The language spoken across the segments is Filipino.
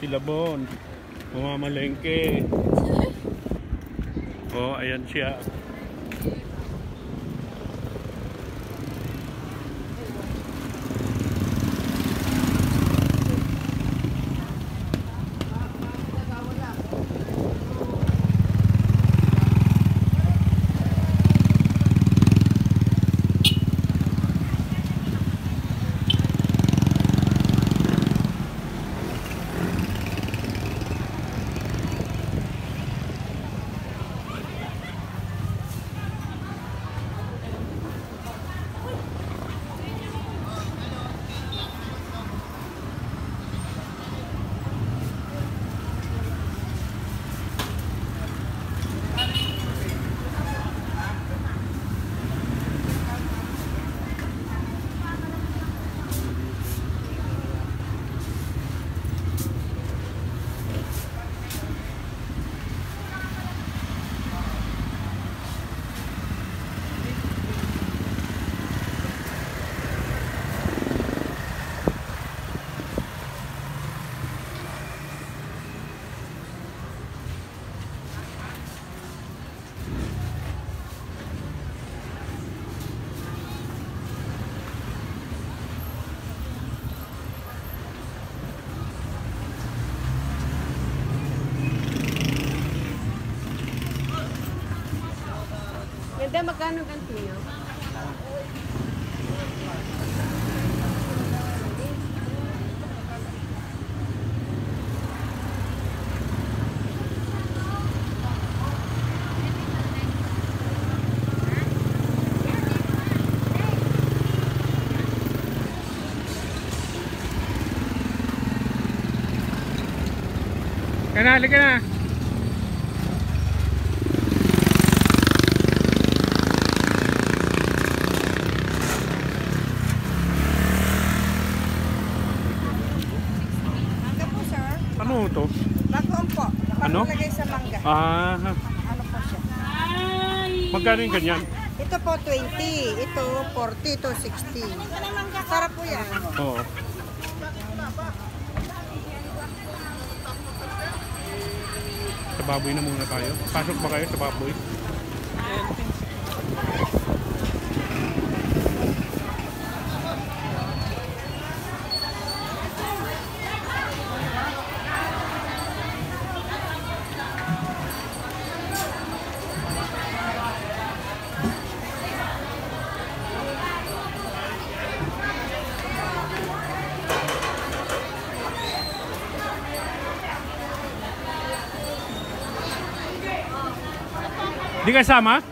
sila Bon. Pumamalengke. Oh, ayan siya. Ganda, magkano ganito nyo? Halika na. Ano to? Bagoong po. Ano? Nakalagay sa mangga. Ah. Ano po siya? Magkano yung ganyan? Ito po 20. Ito 40. Ito 60. Sarap po yan. Oo. Sa baboy na muna tayo. Pasok ba kayo sa baboy? Di kasama?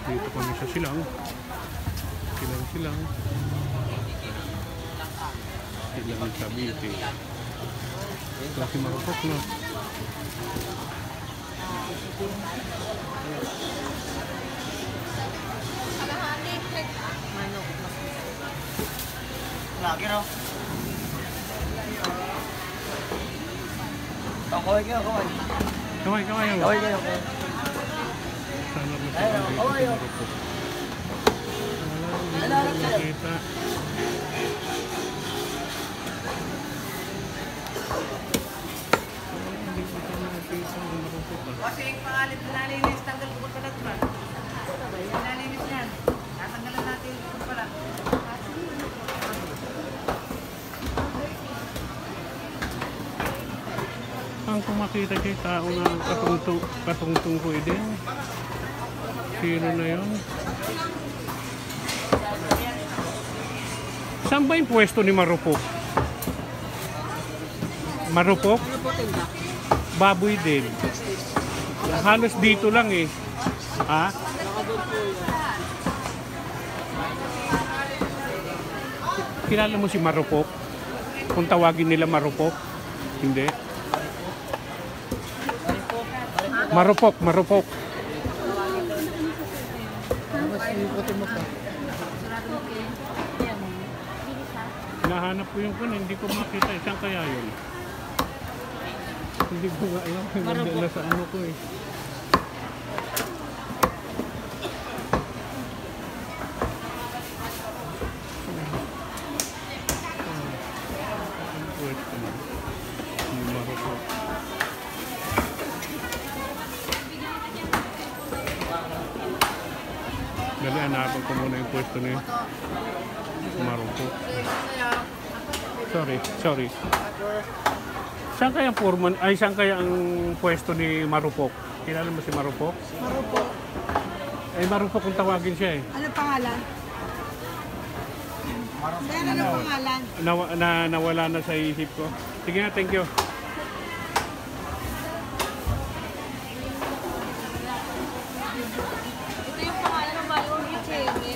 Dito kami sa Silang. Silang. Silang sa Cavite. Ito si Marupok na. Lagi raw. Kaway kayo. Kaway. Kaway kayo. Sana mo sa Marupok. Wala nang nakita. Kasi yung pangalit na nalinis, tanggal ko pala ito ba? Nalinis yan. Tatanggalan natin ito pala. Ang kumakita kay tao na katungtong ko din. Sino na yun? Saan ba yung pwesto ni Marupok? Marupok? Baboy din. Halos dito lang eh. Ha? Kilala mo si Marupok? Kung tawagin nila Marupok? Hindi. Marupok. Hinahanap ko yung kun, hindi ko makita. Saan kaya yun? Hindi ko nga alam. Nandala sa ano ko eh. Ang pwesto na. Hindi marupok. Dali, hanapan ko muna yung pwesto ni marupok. Sorry. Saan kaya ang foreman? Ay, saan kaya ang pwesto ni Marupok? Kilala mo si Marupok? Marupok. Ay, Marupok kung tawagin siya eh. Ano pangalan? Meron ano pangalan? Nawala na sa isip ko. Sige na, thank you. Ito yung pangalan ng bago ni Cherry.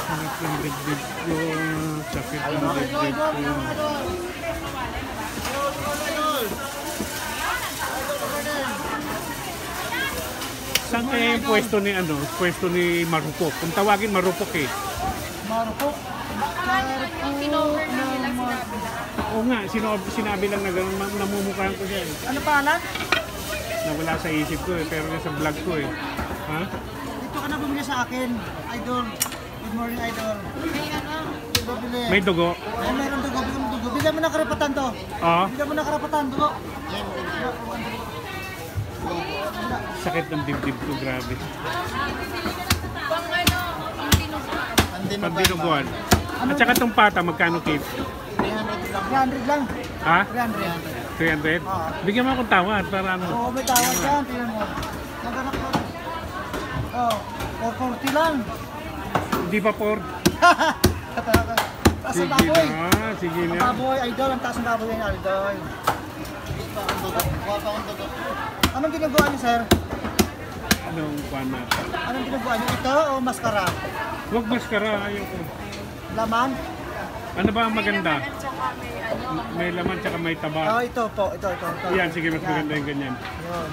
Sakit ng dibdib ko. Sakit ng dibdib ko. Saan kaya yung pwesto ni Marupok? Kung tawagin Marupok eh. Marupok. Tinover na nila sinabi lang. Oo nga, sinabi lang na gano'n, namumukhaan ko siya eh. Ano pangalan? Nawala sa isip ko eh, pero nasa vlog ko eh. Ha? Dito ka na bumili sa akin. Idol. Good morning, Idol. May ano? Dito bili. May dugo? Ay, meron dugo. Bigyan mo dugo. Bigyan mo ng karapatan to. Oo. Bigyan mo ng karapatan. Dugo. Sakit ng dibdib ko, grabe. Pang ano? Ang tinubuan. Pagdinuguan. At saka itong pata, magkano keep? 300 lang. Ha? 300. 300? Bigyan mo akong tawad para ano. Oo, may tawad dyan. Tingnan mo. Naganak ko. Oh, 440 lang. Hindi pa por. Taas Sige ang baboy. na, sige Ang na. baboy, Idol. Ang taas ng baboy yan, Idol. Anong ginagawa niyo, sir? Anong kuwan natin? Anong ginagawa niyo? Ito o maskara? Huwag maskara, ayoko. Laman? Ano ba ang maganda? At saka may ano? May laman tsaka may Oh, taba. ito po. Ito. Yan, sige, mas maganda yung ganyan. Yun.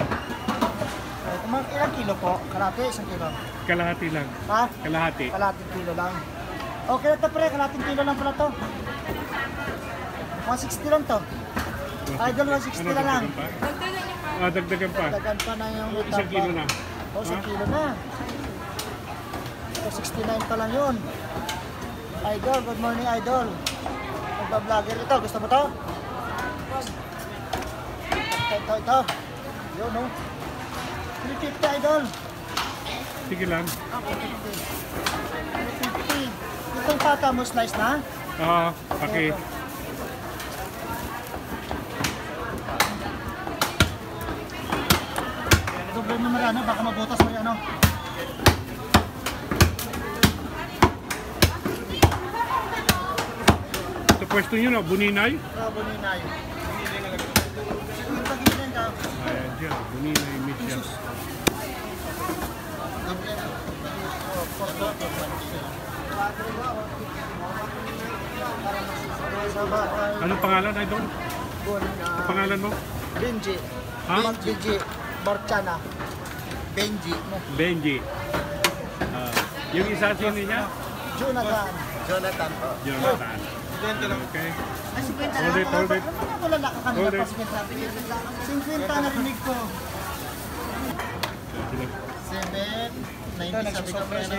Ilang kilo po? Kalate, 1 kilo. Kalahati lang. Ha? Kalahati. Kalating kilo lang. Okay na to, pre. Kalating kilo lang pala to. 160 lang to. Idol, 160 na lang. dagdagan pa? Dagdagan niyo pa. Ah, dagdagan pa. Dagan pa na yung Isang kilo na. O, 1 kilo na. So, 69 pa lang yun. Idol, good morning, Idol. Nagpa-vlogger ito. Gusto mo to? Ito. Yun, no? 350, Idol. Sige lang. Ako, 350. Itong pata mo, slice na? Oo, okay. Doble mo marano, baka mabutas mo yung ano. Sa pwesto nyo na, Buninay? Bravo ni Nay. Yung pag-ibigay ka. Ayan dyan, Buninay Misya. Anong pangalan, Idol? Pangalan mo? Benji. Ha? Benji. Barchana. Benji. Yung isa sino niya? Jonathan. Jonathan. Okay. Ay, 50 na. Hold it. Ano wala na kanina Hold pa it. 50 na rinig ko. Ito, nagsusobra si...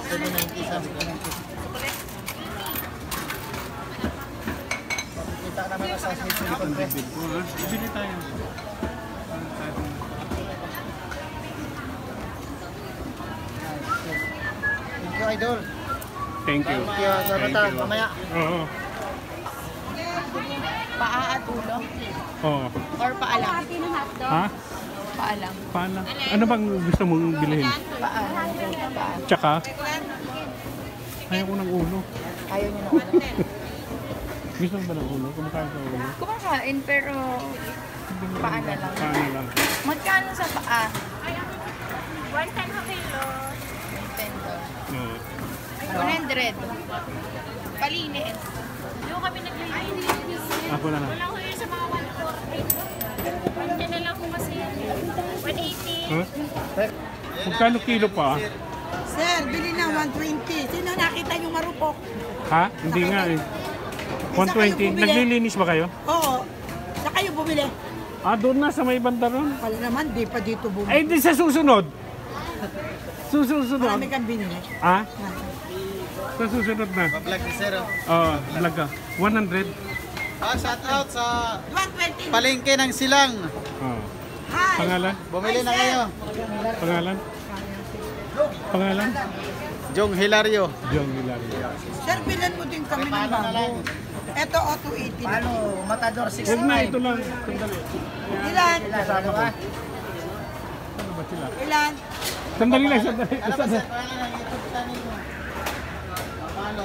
790 sabi ko. Kita naman ang sausage sa likod, pre. Bibili tayo. Thank you, Idol. Thank you. Thank you, Jonathan. Mamaya. Oo. Paa at ulo. Oo. Or paalam. Ha? Paalam. Paano? Ano bang gusto mong bilhin? Paalam. Tsaka? Ayaw ko ng ulo. Ayaw niyo na ulo. Gusto mo ba ng ulo? Kumakain ka ng ulo? Kumakain pero paa na lang. Paano lang? Magkano sa paa? 110 na kilo. 110 Oo. 100. Palinis. Doon kami naglilinis. Ako na lang. Wala ko yun sa mga 140. Yan na lang po kasi yan. 180. Ha? Magkano kilo pa? Sir, bili na 120. Sino nakita yung marupok? Ha? Hindi nga eh. 120. Naglilinis ba kayo? Oo. Sa kayo bumili. Ah, doon na sa may banda ron. Kala naman, di pa dito bumili. Ay, di sa susunod. Susunod. Marami kang binili. Ah? Sa susunod na. Vlog ni Sir. Oo, vlog ka. 100. Shout out sa 120. palengke ng Silang. Oh. Hi. Pangalan? Bumili na kayo. Pangalan? Pangalan? Jong Hilario. John Hilario. Sir, bilan mo din kami ng bago. Ito, o 280 na. Ano, Matador 6. Huwag na, ito lang. Sandali. Ilan? Kasama ko. Ano ba sila? Ilan? Sandali lang, sandali. Ano ba Sir? Pangalan ng YouTube channel mo? Paano?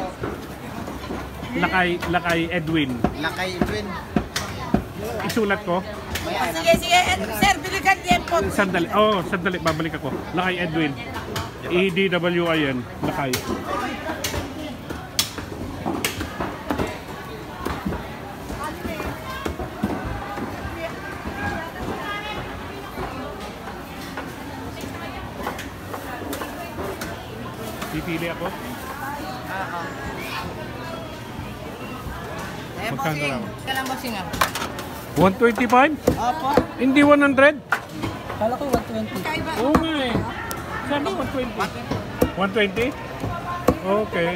Lakay Edwin. Lakay Edwin. Isulat ko. Sige, sige. Sir, biligan din po. Sandali. Oh, sandali. Babalik ako. Lakay Edwin. EDWIN. Lakay. Pipili ako. Magkano raw? Kailan mo singa? 125? Opo. Hindi 100? Kala ko 120. Oo nga eh. Sabi 120. 120? Okay.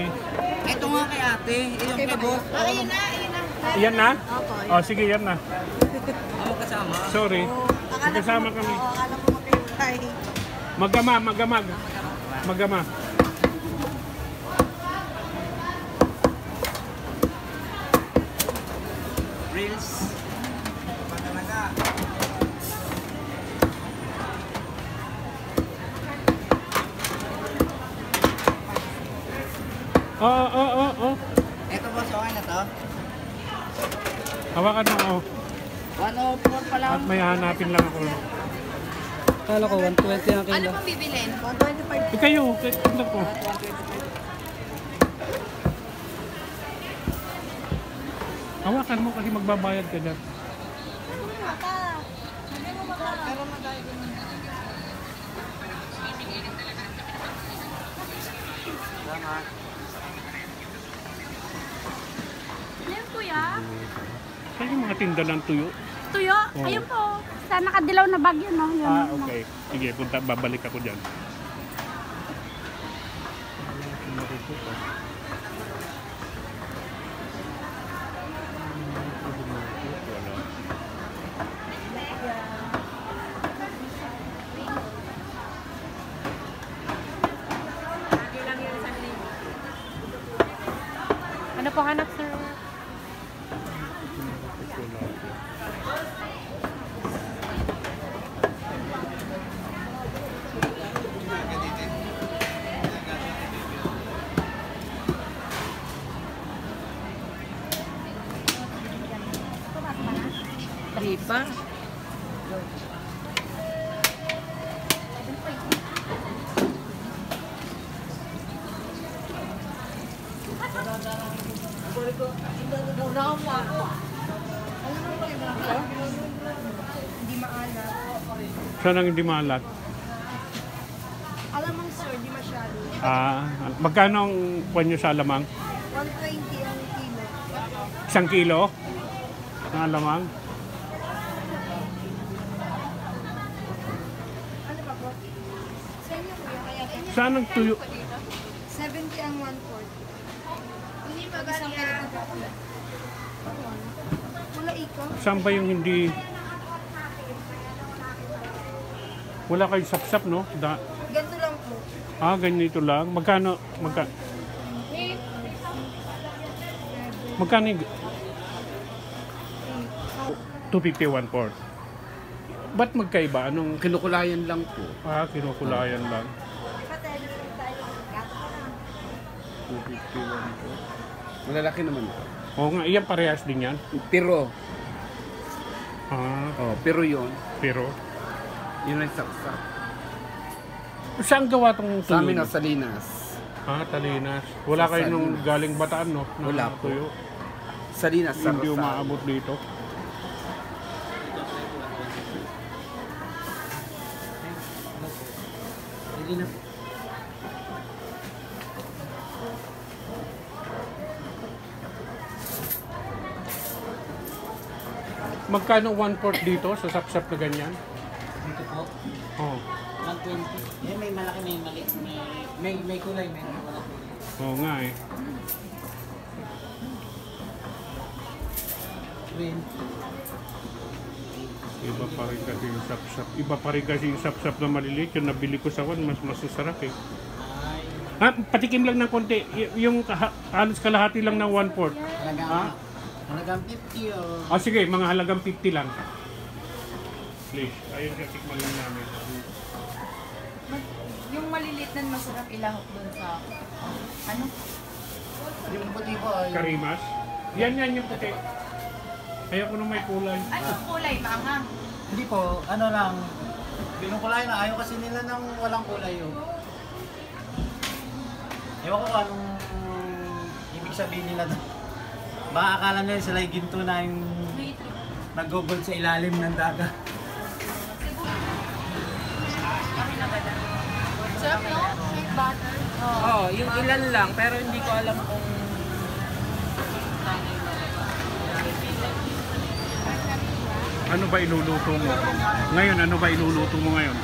Ito nga kay ate. Ilang kay boss. Ayun na, ayun na. Yan na? Oh, sige, yan na. Ako kasama. Sorry. Magkasama kami. Oo, akala ko makiulay. Magama. Reels. Oo. Ito boss, okay na to? Hawakan mo ako. 104 pa lang. At may hanapin lang ako. Kala ko 120 ang Ano pong bibilin? 125. Kayo, tignan ko. Hawakan mo kasi magbabayad ka dyan. Ayun, kuya. Saan yung mga tinda ng tuyo? Tuyo. Oo. Ayun po. Sa nakadilaw na bagyo, no? Yun. Ah, okay. Sige, babalik ako dyan. Ano po hanap, sir? Di pa. Hindi maalat. Saan ang hindi maalat? Alamang sir, di masyado. Ah, magkano ang kwan nyo sa alamang? 120 ang kilo. 1 kilo? Ng alamang? Ano ba po? Sa inyo kuya, kaya Saan ang tuyo? 70 ang 1/4. Hindi pa isang kilo. Wala ikaw. Saan ba yung hindi... Wala kayong sapsap, no? Ganito lang po. Ah, ganito lang. Magkano yung... 251 port. Ba't magkaiba? Anong... Kinukulayan lang po. Ah, kinukulayan lang. 251 po. Malalaki naman po. Oo nga, iyan parehas din yan. Pero, Ah, pero yun, pero... yun ang saksak. Saan gawa tong tuyo? Sa amin nyo? sa Salinas. Ah, Talinas. Wala Sa kayo nung Salinas. galing Bataan, no? Na Wala po. tuyo. Salinas sa Hindi Rosario. umaabot dito. Magkano 1/4 dito sa sapsap na ganyan? Dito po, Oh. 120. Yan, may malaki, may maliit. May kulay, may wala kulay. Oo nga eh. 20. Iba pa rin kasi yung sapsap. Iba pa rin kasi yung sapsap na maliliit. Yung nabili ko sa one, mas masasarap eh. Ah, patikim lang ng konti. Yung halos kalahati lang ng 1/4. Halagang 50 o... Ah, sige, mga halagang 50 lang. Please, ayun siya, tikman lang namin. Yung maliliit na masarap ilahok doon sa... Ano? Yung puti po ay... Karimas. Yan yung puti. Ayaw ko nung may kulay. Anong kulay? Maanghang? Hindi po, ano lang... Binukulay na. Ayaw kasi nila ng walang kulay yun. Ewan ko kung anong ibig sabihin nila doon. Baka akala nila sila yung ginto na yung nag-gobble sa ilalim ng dagat. Sarap no? Sweet butter. Oo, yung ilan lang, pero hindi ko alam kung... Ano ba iluluto mo? Ngayon, ano ba iluluto mo ngayon?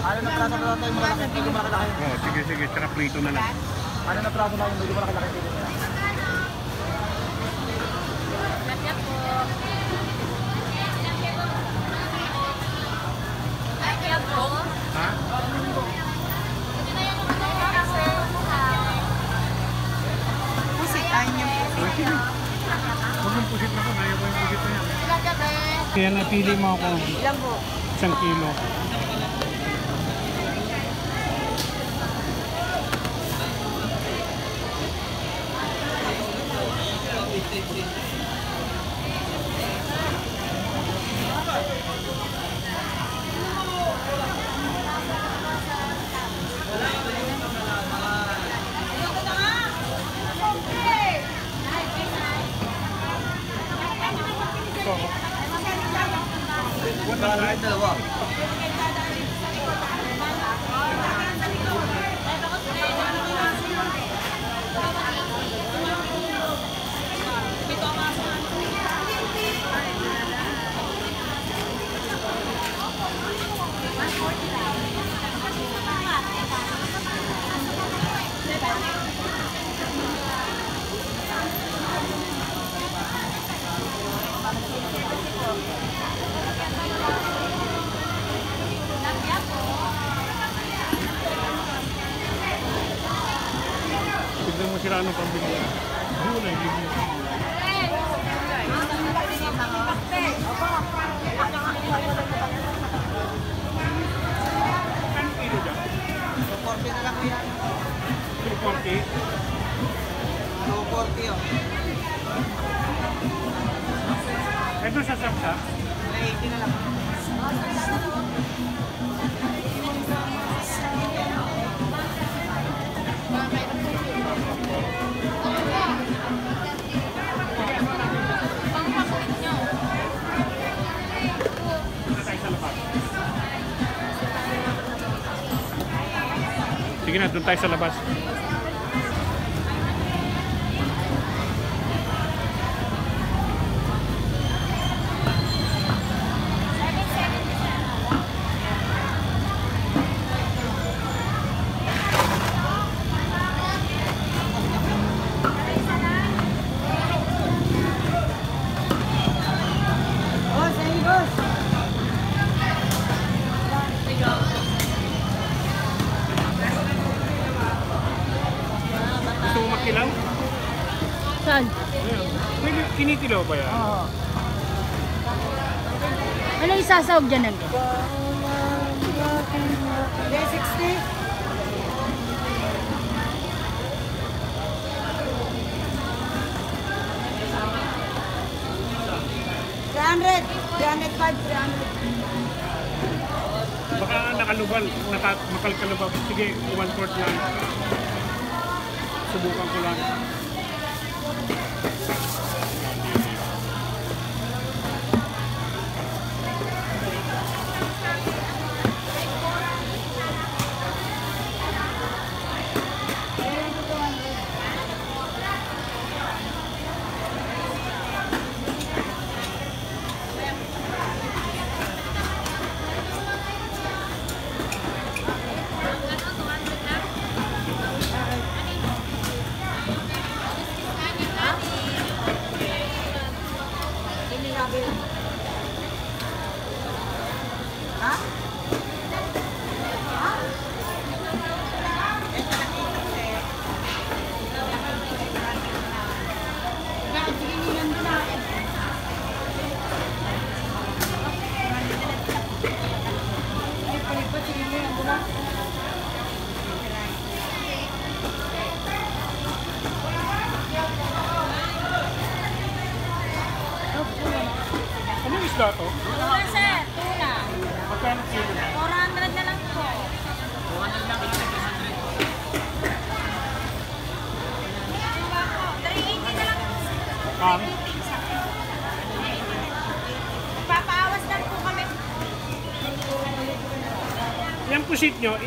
Ano na praso na tayo malaki, medyo malaki-laki. Oh, sige, tsaka prito na lang. Ano na praso na medyo malaki-laki. Ha? Pusitan yung pusit. Huwag mong pusit na ko, ayaw ko yung pusit na yan. Kaya napili mo ako Ilan po? 1 kilo. Dalawa. Tignan mo sila anong pambili. Gulay, hindi mo. Ano kilo dyan? 240 na lang po yan. 240? 240 oh. Ito sa sapsap? 80 na lang. Sige na, doon tayo sa labas. Oh, say boss. Gusto mo makilaw? Saan? Ayan. Pwede, kinikilaw ba yan? Oo. Ano isasawag dyan ng Hindi, 60. Baka nakalubal, makalkalubal. Sige, 1/4 lang. Subukan ko lang. isda to? Tuna, sir. Tuna. Magkano kilo? 400 na lang po. 200 lang kami, 380 na lang po. Ah, Papaawas lang po kami. yan pusit nyo,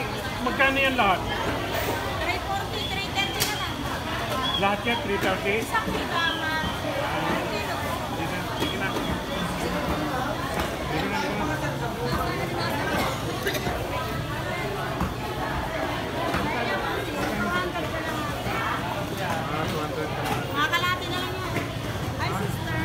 magkano yan lahat? 340, 330 na lang. Lahat yan, 330? Isang tama. Sige na. Sige na. Ah, 200 ka na. Mga kalati na lang yan. Hi, sister.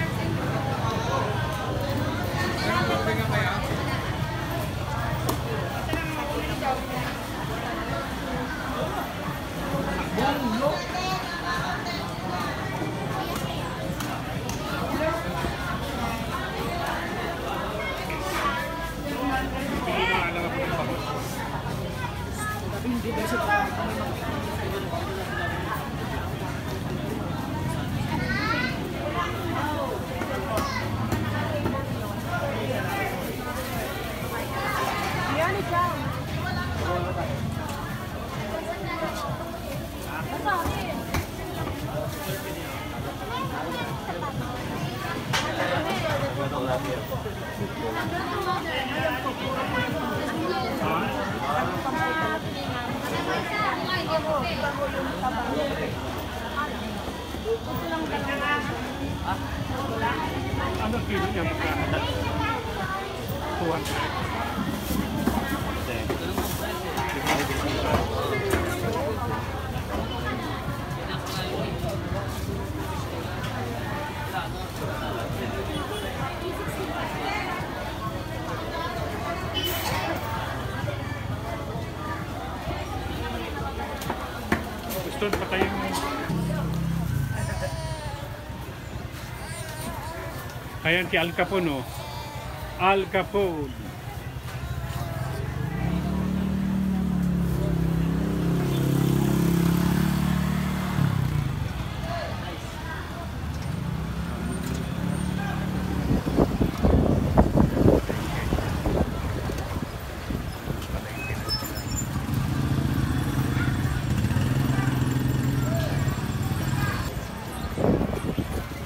Ano kilo niya? Magkano? 200. Gusto patayin mo. Ayan si Al Capone, oh. Al Capone.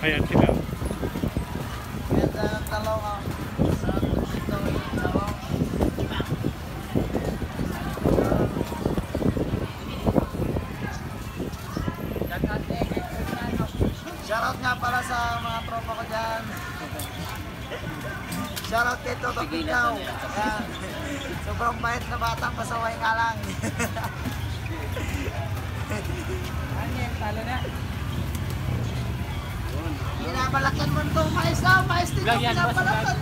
Ayan sila. Ganda ng talong ah. Sarap ng sitaw yung talong. Shoutout nga pala sa mga tropa ko dyan. Shoutout kay Toto Pikaw. Ayan. Sobrang bait na batang pasaway ka lang. Pinapalakan mo itong mais na, mais din yung pinapalakan.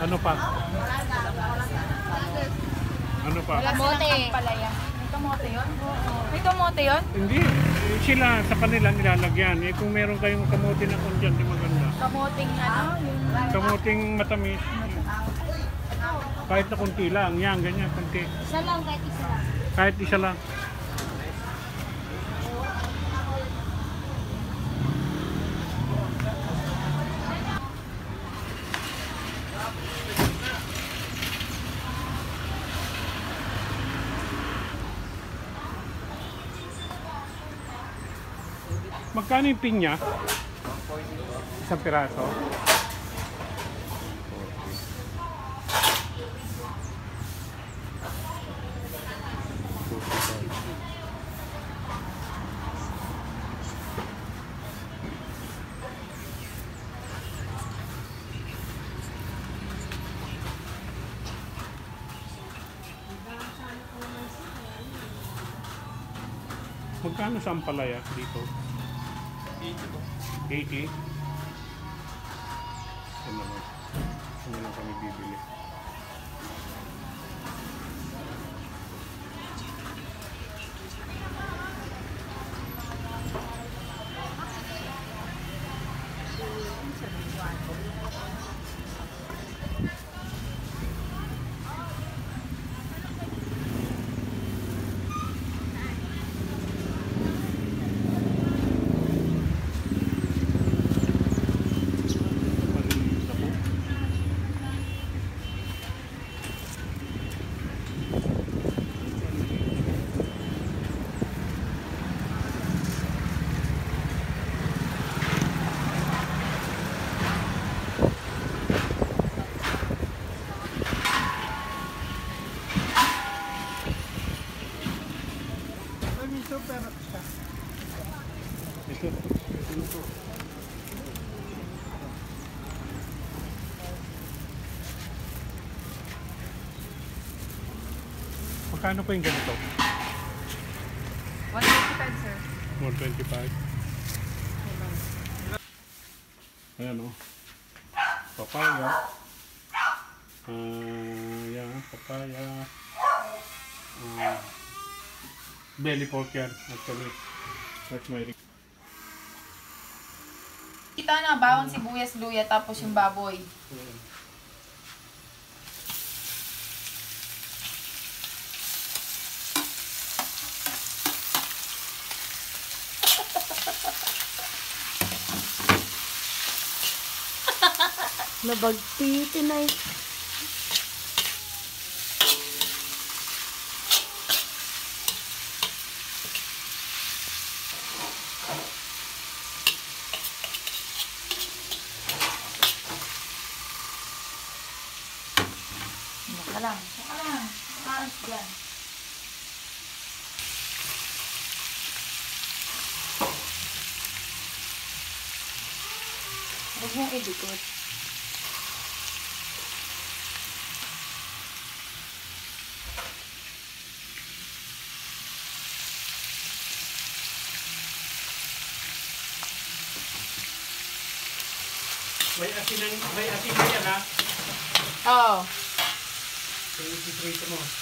Ano pa? Ano pa? Kamote. May kamote yun? May kamote yun? Hindi. Sila sa kanila nilalagyan. Eh kung meron kayong kamote na kung di maganda. Kamoting ano? Yung Kamuting matamis. Kahit na kunti lang. Yan, ganyan, kunti. Isa lang, kahit isa lang. Kahit isa lang. Magkano yung pinya? Isang piraso? Magkano sa ampalaya dito? 80? Saan naman? Saan naman kami bibili? super siya. Ito. Ito. Magkano po yung ganito? 125, sir. 125. Ayan o. Papaya. Yan, papaya. Belly pork yan, actually. That's my Kita na, bawang sibuyas, luya, tapos yung baboy. Nabagti, tinay. Saka lang. Saka lang. Sakalas dyan. Huwag mong idikot. may asin na yan ha. Oo. So, ititrito mo.